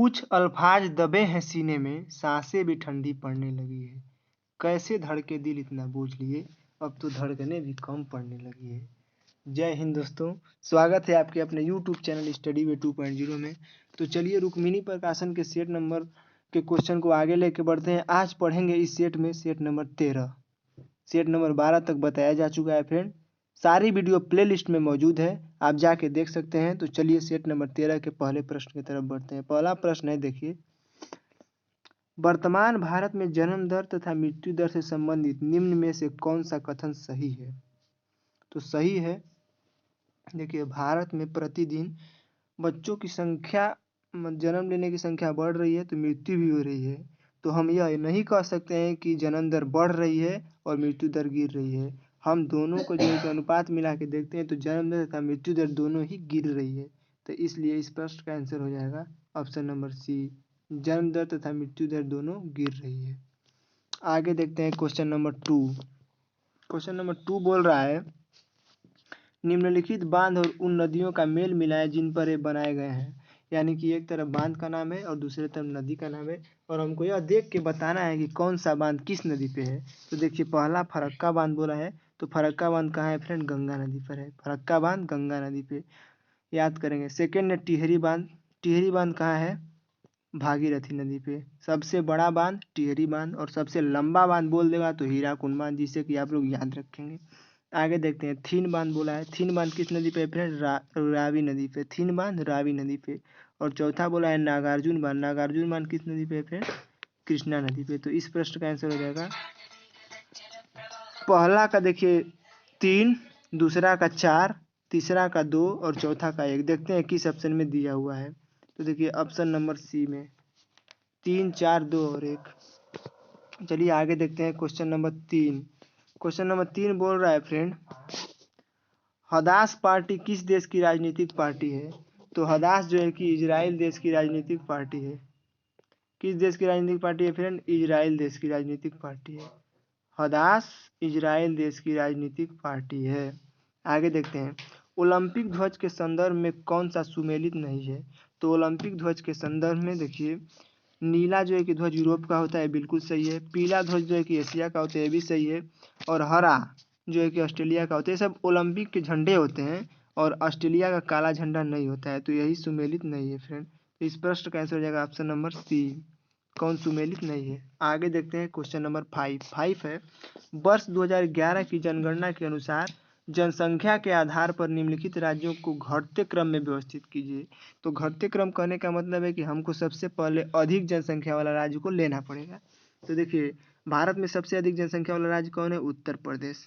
कुछ अल्फाज दबे हैं सीने में, सांसें भी ठंडी पड़ने लगी है। कैसे धड़के दिल इतना बूझ लिए, अब तो धड़कने भी कम पड़ने लगी है। जय हिंद दोस्तों, स्वागत है आपके अपने YouTube चैनल स्टडी वे 2.0 में। तो चलिए रुक्मिणी प्रकाशन के सेट नंबर के क्वेश्चन को आगे लेके बढ़ते हैं। आज पढ़ेंगे इस सेट में सेट नंबर 13। सेट नंबर 12 तक बताया जा चुका है फ्रेंड। सारी वीडियो प्लेलिस्ट में मौजूद है, आप जाके देख सकते हैं। तो चलिए सेट नंबर 13 के पहले प्रश्न की तरफ बढ़ते हैं। पहला प्रश्न है, देखिए, वर्तमान भारत में जन्म दर तथा मृत्यु दर से संबंधित निम्न में से कौन सा कथन सही है? तो सही है, देखिए, भारत में प्रतिदिन बच्चों की संख्या, जन्म लेने की संख्या बढ़ रही है तो मृत्यु भी हो रही है। तो हम यह नहीं कह सकते हैं कि जन्म दर बढ़ रही है और मृत्यु दर गिर रही है। हम दोनों को जो है अनुपात मिला के देखते हैं तो जन्म दर तथा मृत्यु दर दोनों ही गिर रही है। तो इसलिए इस प्रश्न का आंसर हो जाएगा ऑप्शन नंबर सी, जन्म दर तथा मृत्यु दर दोनों गिर रही है। आगे देखते हैं क्वेश्चन नंबर 2। क्वेश्चन नंबर 2 बोल रहा है, निम्नलिखित बांध और उन नदियों का मेल मिलाए जिन पर ये बनाए गए हैं। यानी कि एक तरफ बांध का नाम है और दूसरे तरफ नदी का नाम है, और हमको यह देख के बताना है कि कौन सा बांध किस नदी पे है। तो देखिए, पहला फरक्का बांध बोला है, तो फरक्का बांध कहाँ है फ्रेंड? गंगा नदी पर है। फरक्का बांध गंगा नदी पे याद करेंगे। सेकेंड है टिहरी बांध। टिहरी बांध कहाँ है? भागीरथी नदी पे। सबसे बड़ा बांध टिहरी बांध, और सबसे लंबा बांध बोल देगा तो हीराकुंड बांध, जिससे कि आप लोग याद रखेंगे। आगे देखते हैं, थीन बांध बोला है। थीन बांध किस नदी पे फ्रेंड? रावी नदी पे। थीन बांध रावी नदी पे। और चौथा बोला है नागार्जुन बांध। नागार्जुन बांध किस नदी पे फ्रेंड? कृष्णा नदी पे। तो इस प्रश्न का आंसर हो जाएगा पहला का, देखिए, 3, दूसरा का 4, तीसरा का 2 और चौथा का 1। देखते हैं किस ऑप्शन में दिया हुआ है। तो देखिए ऑप्शन नंबर सी में 3, 4, 2 और 1। चलिए आगे देखते हैं क्वेश्चन नंबर 3। क्वेश्चन नंबर 3 बोल रहा है फ्रेंड, हदास पार्टी किस देश की राजनीतिक पार्टी है? तो हदास जो है कि इजराइल देश की राजनीतिक पार्टी है। किस देश की राजनीतिक पार्टी है फ्रेंड? इजराइल देश की राजनीतिक पार्टी है। हदास इजराइल देश की राजनीतिक पार्टी है। आगे देखते हैं, ओलंपिक ध्वज के संदर्भ में कौन सा सुमेलित नहीं है? तो ओलंपिक ध्वज के संदर्भ में देखिए, नीला जो है कि ध्वज यूरोप का होता है, बिल्कुल सही है। पीला ध्वज जो है कि एशिया का होता है, ये भी सही है। और हरा जो है कि ऑस्ट्रेलिया का होता है। सब ओलंपिक के झंडे होते हैं, और ऑस्ट्रेलिया का काला झंडा नहीं होता है, तो यही सुमेलित नहीं है फ्रेंड। तो इस प्रश्न का आंसर हो जाएगा ऑप्शन नंबर सी, कौन सुमेलित नहीं है। आगे देखते हैं क्वेश्चन नंबर 5 है, वर्ष 2011 की जनगणना के अनुसार जनसंख्या के आधार पर निम्नलिखित राज्यों को घटते क्रम में व्यवस्थित कीजिए। तो घटते क्रम कहने का मतलब है कि हमको सबसे पहले अधिक जनसंख्या वाला राज्य को लेना पड़ेगा। तो देखिए, भारत में सबसे अधिक जनसंख्या वाला राज्य कौन है? उत्तर प्रदेश।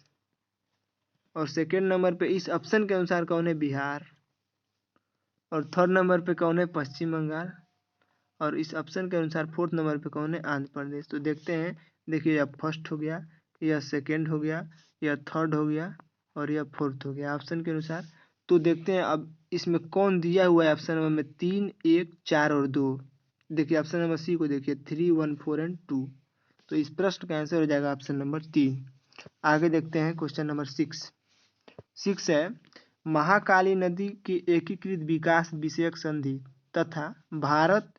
और सेकेंड नंबर पे इस ऑप्शन के अनुसार कौन है? बिहार। और थर्ड नंबर पे कौन है? पश्चिम बंगाल। और इस ऑप्शन के अनुसार फोर्थ नंबर पे कौन है? आंध्र प्रदेश। तो देखते हैं, देखिए, यह फर्स्ट हो गया, यह सेकेंड हो गया, यह थर्ड हो गया, और यह फोर्थ हो गया ऑप्शन के अनुसार। तो देखते हैं अब इसमें कौन दिया हुआ है ऑप्शन नंबर में? 3, 1, 4 और 2। देखिए ऑप्शन नंबर सी को देखिए, 3, 1, 4 एंड 2। तो इस प्रश्न का आंसर हो जाएगा ऑप्शन नंबर 3। आगे देखते हैं क्वेश्चन नंबर 6 है, महाकाली नदी की एकीकृत विकास विषयक संधि तथा भारत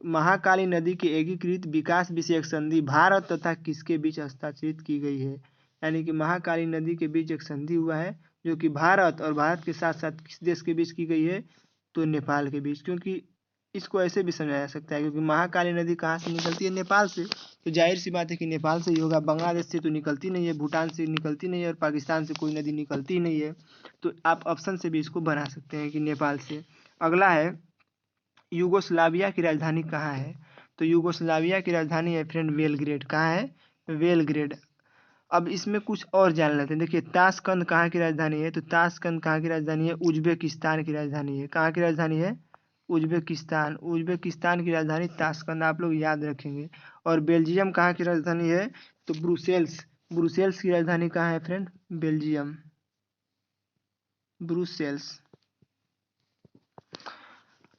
महाकाली नदी की एकीकृत विकास विषयक संधि भारत तथा किसके बीच हस्ताक्षरित की गई है? यानी कि महाकाली नदी के बीच एक संधि हुआ है, जो कि भारत और भारत के साथ साथ किस देश के बीच की गई है? तो नेपाल के बीच। क्योंकि इसको ऐसे भी समझाया जा सकता है, क्योंकि महाकाली नदी कहाँ से निकलती है? नेपाल से। तो जाहिर सी बात है कि नेपाल से ही होगा, बांग्लादेश से तो निकलती नहीं है, भूटान से निकलती नहीं है, और पाकिस्तान से कोई नदी निकलती नहीं है। तो आप ऑप्शन से भी इसको बना सकते हैं कि नेपाल से। अगला है, यूगोस्लाविया की राजधानी कहाँ है? तो यूगोस्लाविया की राजधानी है फ्रेंड बेलग्रेड। कहाँ है? बेलग्रेड। अब इसमें कुछ और जान लेते हैं। देखिए, ताशकंद कहाँ की राजधानी है? तो ताशकंद कहाँ की राजधानी है? उज्बेकिस्तान की राजधानी है। कहाँ की राजधानी है? उज्बेकिस्तान। उज्बेकिस्तान की राजधानी ताशकंद, आप लोग याद रखेंगे। और बेल्जियम कहाँ की राजधानी है? तो ब्रुसेल्स। ब्रुसेल्स की राजधानी कहाँ है फ्रेंड? Belgium, Brussels.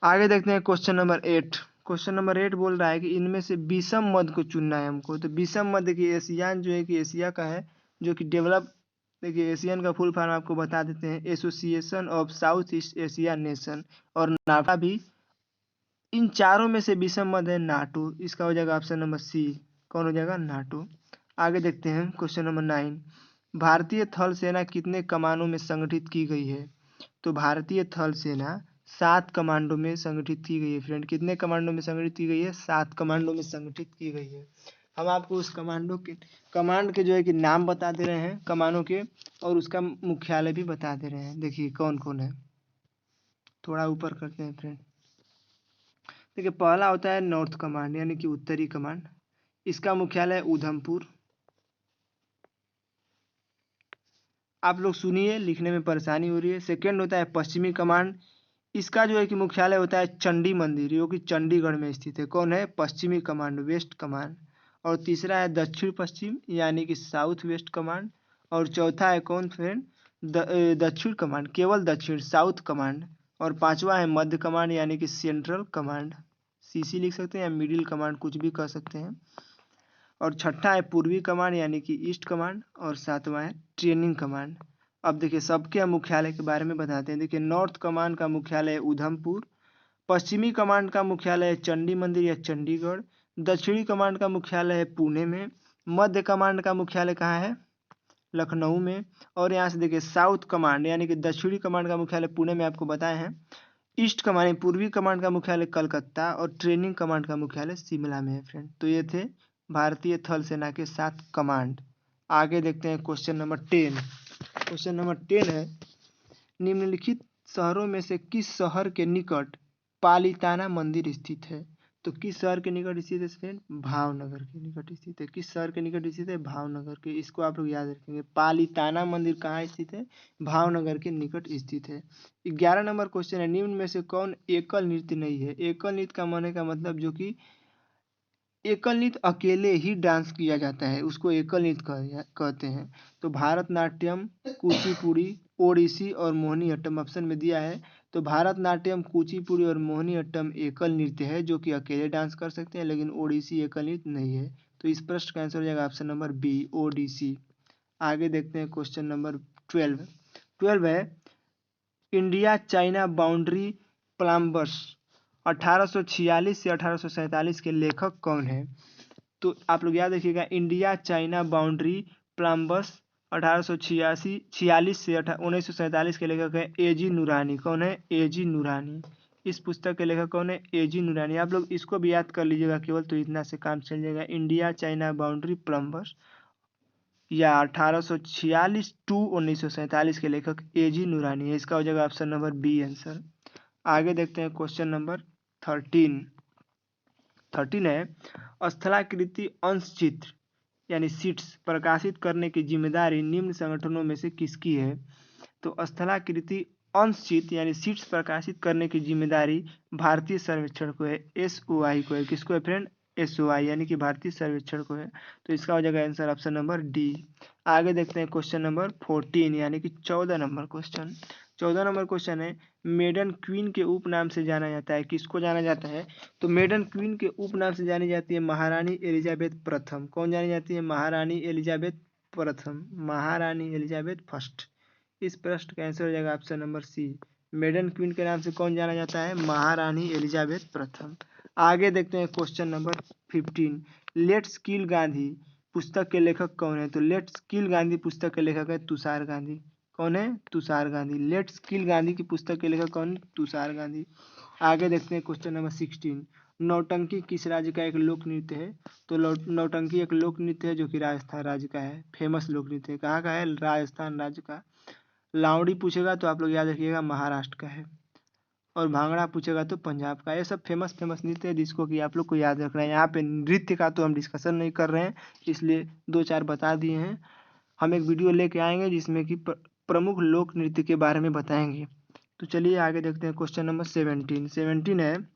आगे देखते हैं क्वेश्चन नंबर 8। क्वेश्चन नंबर 8 बोल रहा है कि इनमें से विषम मध्य को चुनना है हमको। तो विषम मध्य की एशियान जो है कि एशिया का है, जो कि डेवलप, देखिए एशियन का फुल फॉर्म आपको बता देते हैं, association of south east Asia nation. और नाफा भी इन चारों में से विषम मद है नाटो, इसका हो जाएगा ऑप्शन नंबर सी। कौन हो जाएगा? नाटो। आगे देखते हैं क्वेश्चन नंबर 9। भारतीय थल सेना कितने कमानों में संगठित की गई है? तो भारतीय थल सेना 7 कमांडों में संगठित की गई है फ्रेंड। कितने कमांडों में संगठित की गई है? 7 कमांडों में संगठित की गई है। हम आपको उस कमांड के जो है कि नाम बता दे रहे हैं कमानों के, और उसका मुख्यालय भी बता दे रहे हैं। देखिए कौन कौन है, थोड़ा ऊपर करते हैं फ्रेंड। देखिए पहला होता है नॉर्थ कमांड यानी कि उत्तरी कमांड, इसका मुख्यालय उधमपुर। आप लोग सुनिए, लिखने में परेशानी हो रही है। सेकेंड होता है पश्चिमी कमांड, इसका जो है कि मुख्यालय होता है चंडी मंदिर, जो कि चंडीगढ़ में स्थित है। कौन है? पश्चिमी कमांड, वेस्ट कमांड। और तीसरा है दक्षिण पश्चिम यानी कि साउथ वेस्ट कमांड। और चौथा है कौन फ्रेंड? दक्षिण कमांड, केवल दक्षिण, साउथ कमांड। और पांचवा है मध्य कमांड यानी कि सेंट्रल कमांड, सीसी लिख सकते हैं या मिडिल कमांड, कुछ भी कह सकते हैं। और छठा है पूर्वी कमांड यानी कि ईस्ट कमांड। और सातवां है ट्रेनिंग कमांड। अब देखिए सबके मुख्यालय के बारे में बताते हैं। देखिए नॉर्थ कमांड का मुख्यालय है उधमपुर, पश्चिमी कमांड का मुख्यालय है चंडी मंदिर या चंडीगढ़, दक्षिणी कमांड का मुख्यालय है पुणे में, मध्य कमांड का मुख्यालय कहाँ है? लखनऊ में। और यहाँ से देखिए साउथ कमांड यानी कि दक्षिणी कमांड का मुख्यालय पुणे में आपको बताए हैं। ईस्ट कमांड पूर्वी कमांड का मुख्यालय कलकत्ता, और ट्रेनिंग कमांड का मुख्यालय शिमला में है फ्रेंड। तो ये थे भारतीय थल सेना के 7 कमांड। आगे देखते हैं क्वेश्चन नंबर 10। क्वेश्चन नंबर 10 है, निम्नलिखित शहरों में से किस शहर के निकट पालीताना मंदिर स्थित है? तो किस शहर के निकट स्थित है फ्रेंड? भावनगर के निकट स्थित है। किस शहर के निकट स्थित है? भावनगर के। इसको आप लोग याद रखेंगे, पालीताना मंदिर कहाँ स्थित है? भावनगर के निकट स्थित है। 11 नंबर क्वेश्चन है, निम्न में से कौन एकल नृत्य नहीं है? एकल नृत्य का माने का मतलब जो कि एकल नृत्य अकेले ही डांस किया जाता है, उसको एकल नृत्य कहते हैं। तो भारतनाट्यम, कुचिपुड़ी, ओडिसी और मोहिनीअट्टम ऑप्शन में दिया है। तो भारतनाट्यम, कुचिपुड़ी और मोहिनीअट्टम एकल नृत्य है जो कि अकेले डांस कर सकते हैं, लेकिन ओडिसी एकल नृत्य नहीं है। तो इस प्रश्न का आंसर हो जाएगा ऑप्शन नंबर बी, ओडिसी। आगे देखते हैं क्वेश्चन नंबर 12 है, इंडिया चाइना बाउंड्री प्लाम्बर्स 1846 से 1847 के लेखक कौन है? तो आप लोग याद रखिएगा, इंडिया चाइना बाउंड्री प्लाम्बर्स 1846 से 1947 के लेखक है एजी नूरानी। कौन है? एजी नूरानी। इस पुस्तक के लेखक कौन है? एजी नूरानी। आप लोग इसको भी याद कर लीजिएगा केवल, तो इतना से काम चल जाएगा। इंडिया चाइना बाउंड्री प्लम्बर्स या 1846 टू 1947 के लेखक एजी नूरानी है। इसका हो जाएगा ऑप्शन नंबर बी आंसर। आगे देखते हैं क्वेश्चन नंबर 13 है, स्थलाकृति अंश चित्र यानी शीट्स प्रकाशित करने की जिम्मेदारी निम्न संगठनों में से किसकी है? तो स्थलाकृति अंश चित्र यानी शीट्स प्रकाशित करने की जिम्मेदारी भारतीय सर्वेक्षण को है, SOI को है। किसको है फ्रेंड? SOI यानी कि भारतीय सर्वेक्षण को है। तो इसका हो जाएगा आंसर ऑप्शन नंबर डी। आगे देखते हैं क्वेश्चन नंबर 14 यानी कि 14 नंबर क्वेश्चन। 14 नंबर क्वेश्चन है, मेडन क्वीन के उपनाम से जाना जाता है। किसको जाना जाता है? तो मेडन क्वीन के उपनाम से जानी जाती है महारानी एलिजाबेथ प्रथम। कौन जानी जाती है? महारानी एलिजाबेथ प्रथम, महारानी एलिजाबेथ फर्स्ट। इस प्रश्न का आंसर हो जाएगा option number C. Maiden queen के नाम से कौन जाना जाता है? महारानी एलिजाबेथ प्रथम। आगे देखते हैं क्वेश्चन नंबर 15, लेट्स किल गांधी पुस्तक के लेखक कौन है? तो लेट्स किल गांधी पुस्तक के लेखक है तुषार गांधी। कौन है? तुषार गांधी। लेट्स किल गांधी की पुस्तक के लेखक कौन? तुषार गांधी। आगे देखते हैं क्वेश्चन नंबर 16, नौटंकी किस राज्य का एक लोक नृत्य है? तो नौटंकी एक लोक नृत्य है जो कि राजस्थान राज्य का है, फेमस लोक नृत्य है। कहाँ का है? राजस्थान राज्य का। लावड़ी पूछेगा तो आप लोग याद रखिएगा महाराष्ट्र का है, और भांगड़ा पूछेगा तो पंजाब का। ये सब फेमस नृत्य है जिसको कि आप लोग को याद रखना है। यहाँ पे नृत्य का तो हम डिस्कशन नहीं कर रहे हैं, इसलिए 2-4 बता दिए हैं। हम एक वीडियो लेके आएंगे जिसमें कि प्रमुख लोक नृत्य के बारे में बताएंगे। तो चलिए आगे देखते हैं क्वेश्चन नंबर 17 है,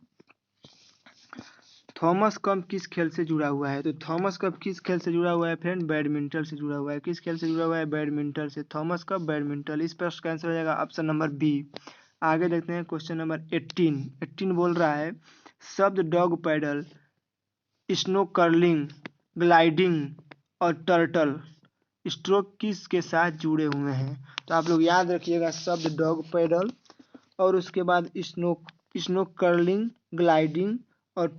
थॉमस कप किस खेल से जुड़ा हुआ है? तो थॉमस कप किस खेल से जुड़ा हुआ है फ्रेंड? बैडमिंटन से जुड़ा हुआ है। किस खेल से जुड़ा हुआ है? बैडमिंटन से। Thomas cup badminton. इस प्रश्न का आंसर हो जाएगा ऑप्शन नंबर बी। आगे देखते हैं क्वेश्चन नंबर 18 बोल रहा है, शब्द dog paddle, snow curling, gliding और टर्टल स्ट्रोक किस के साथ जुड़े हुए हैं? तो आप लोग याद रखिएगा, शब्द डॉग पैडल और उसके बाद स्नो कर्लिंग, ग्लाइडिंग और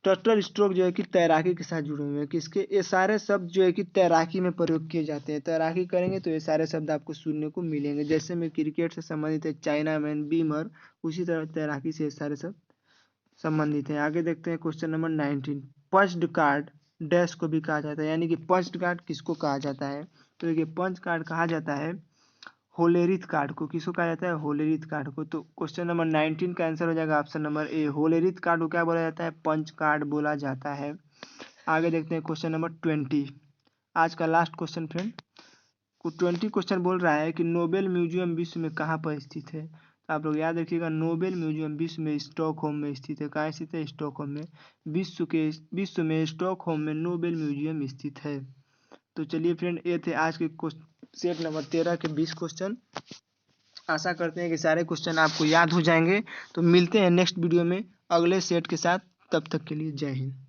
टर्टल स्ट्रोक जो है कि तैराकी के साथ जुड़े हुए हैं। किसके? ये सारे शब्द जो है कि तैराकी में प्रयोग किए जाते हैं। तैराकी करेंगे तो ये सारे शब्द आपको सुनने को मिलेंगे। जैसे में क्रिकेट से संबंधित है चाइना मैन, बीमर, उसी तरह तैराकी से ये सारे शब्द संबंधित हैं। आगे देखते हैं question number 19। Punched card dash को भी कहा जाता है, यानी कि पंच्ड कार्ड किसको कहा जाता है? तो देखिए पंच कार्ड कहा जाता है होलेरिथ कार्ड को। किसको कहा जाता है? होलेरिथ कार्ड को। तो क्वेश्चन नंबर 19 का आंसर हो जाएगा option number A, Hollerith card को क्या बोला जाता है? पंच कार्ड बोला जाता है। आगे देखते हैं क्वेश्चन नंबर 20, आज का लास्ट क्वेश्चन फ्रेंड। 20 क्वेश्चन बोल रहा है कि नोबेल म्यूजियम विश्व में कहाँ पर स्थित है? तो आप लोग याद रखिएगा, नोबेल म्यूजियम विश्व में स्टॉकहोम में स्थित है। कहाँ स्थित है? स्टॉकहोम में। विश्व में स्टॉकहोम में नोबेल म्यूजियम स्थित है। तो चलिए फ्रेंड, ये थे आज के सेट नंबर 13 के 20 क्वेश्चन। आशा करते हैं कि सारे क्वेश्चन आपको याद हो जाएंगे। तो मिलते हैं नेक्स्ट वीडियो में अगले सेट के साथ। तब तक के लिए जय हिंद।